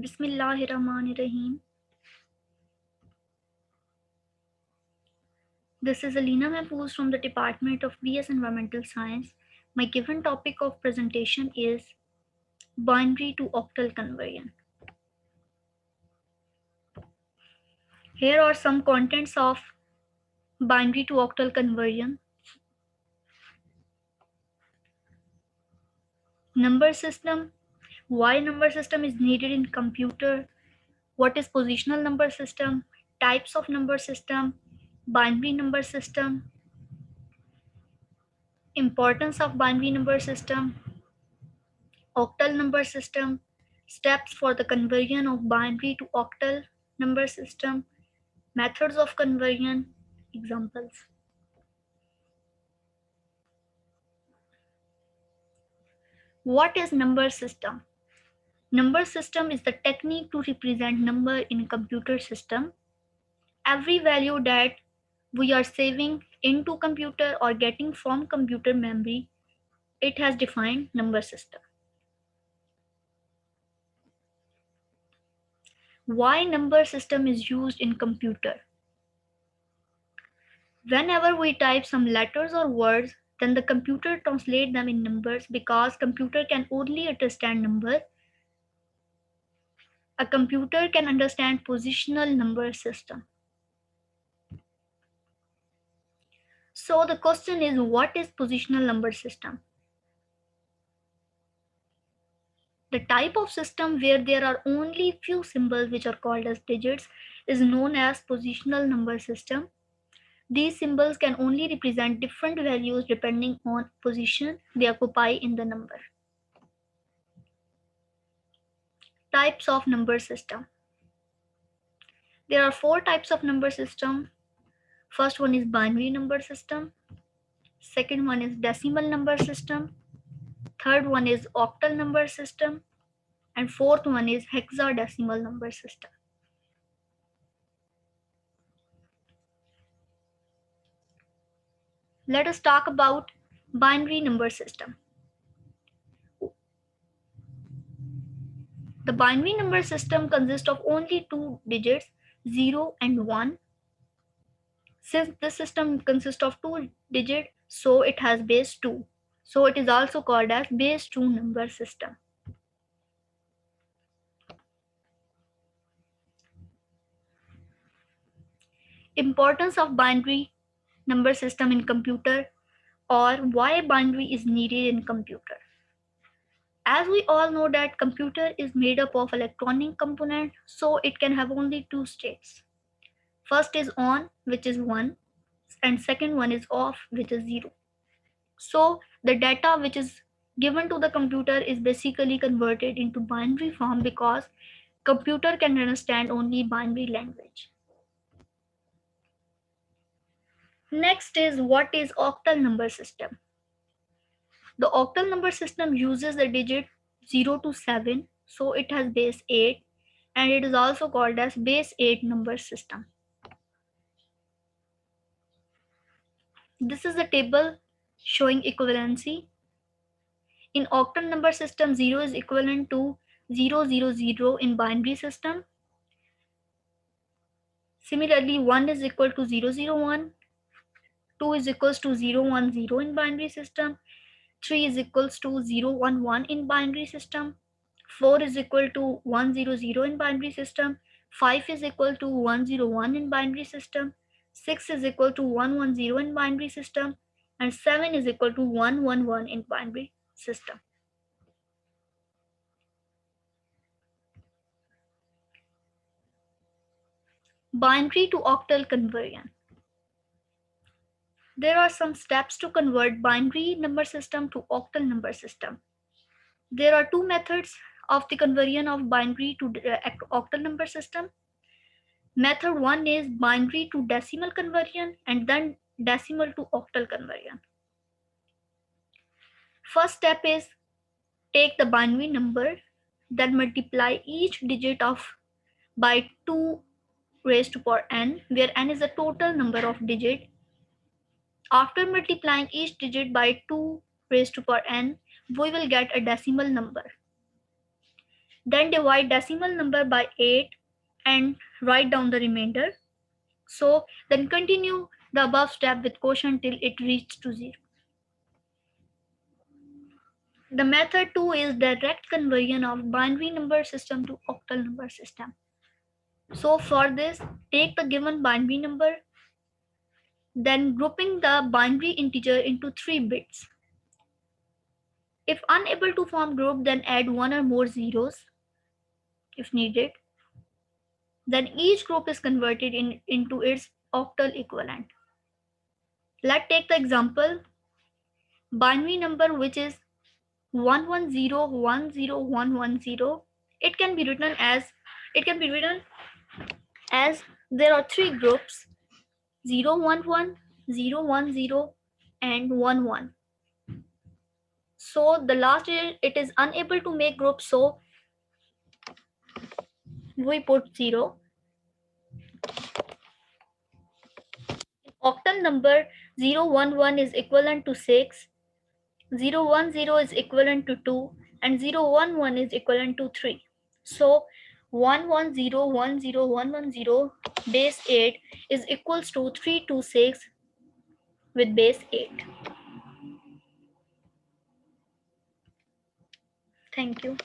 Bismillahirrahmanirrahim. This is Alina Mahfouz from the Department of BS Environmental Science. My given topic of presentation is binary to octal conversion. Here are some contents of binary to octal conversion. Number system. Why number system is needed in computer? What is positional number system? Types of number system. Binary number system. Importance of binary number system. Octal number system, steps for the conversion of binary to octal number system, methods of conversion, examples. What is number system? Number system is the technique to represent number in a computer system. Every value that we are saving into computer or getting from computer memory, it has defined number system. Why number system is used in computer? Whenever we type some letters or words, then the computer translates them in numbers because computer can only understand number. A computer can understand positional number system. So the question is, what is positional number system? The type of system where there are only few symbols which are called as digits is known as positional number system. These symbols can only represent different values depending on position they occupy in the number. Types of number system. There are 4 types of number system. First one is binary number system. Second one is decimal number system. Third one is octal number system. And fourth one is hexadecimal number system. Let us talk about binary number system. The binary number system consists of only 2 digits, 0 and 1. Since this system consists of 2 digits, so it has base 2. So it is also called as base 2 number system. Importance of binary number system in computer, or why binary is needed in computer. As we all know that computer is made up of electronic component, so it can have only 2 states. First is on, which is 1, and second one is off, which is 0. So the data which is given to the computer is basically converted into binary form because computer can understand only binary language. Next is, what is octal number system? The octal number system uses the digit 0 to 7, so it has base 8, and it is also called as base 8 number system. This is a table showing equivalency. In octal number system, 0 is equivalent to 000 in binary system. Similarly, 1 is equal to 001, 2 is equals to 010 in binary system, 3 is equals to 011 in binary system, 4 is equal to 100 in binary system, 5 is equal to 101 in binary system, 6 is equal to 110 in binary system, and 7 is equal to 111 in binary system. Binary to octal conversion. There are some steps to convert binary number system to octal number system. There are 2 methods of the conversion of binary to octal number system. Method 1 is binary to decimal conversion and then decimal to octal conversion. First step is take the binary number, then multiply each digit of by 2 raised to power n, where n is the total number of digits. After multiplying each digit by 2 raised to power n, we will get a decimal number. Then divide decimal number by 8 and write down the remainder. So then continue the above step with quotient till it reaches to 0. The method 2 is direct conversion of binary number system to octal number system. So for this, take the given binary number, then grouping the binary integer into 3 bits. If unable to form group, then add one or more zeros if needed. Then each group is converted into its octal equivalent. Let's take the example binary number which is 11010110. It can be written as there are 3 groups 011, 010 and 11. So the last it is unable to make group, so we put 0. Octal number 011 is equivalent to 6, 010 is equivalent to 2, and 011 is equivalent to 3. So 11010110 base 8 is equals to 326 with base 8. Thank you.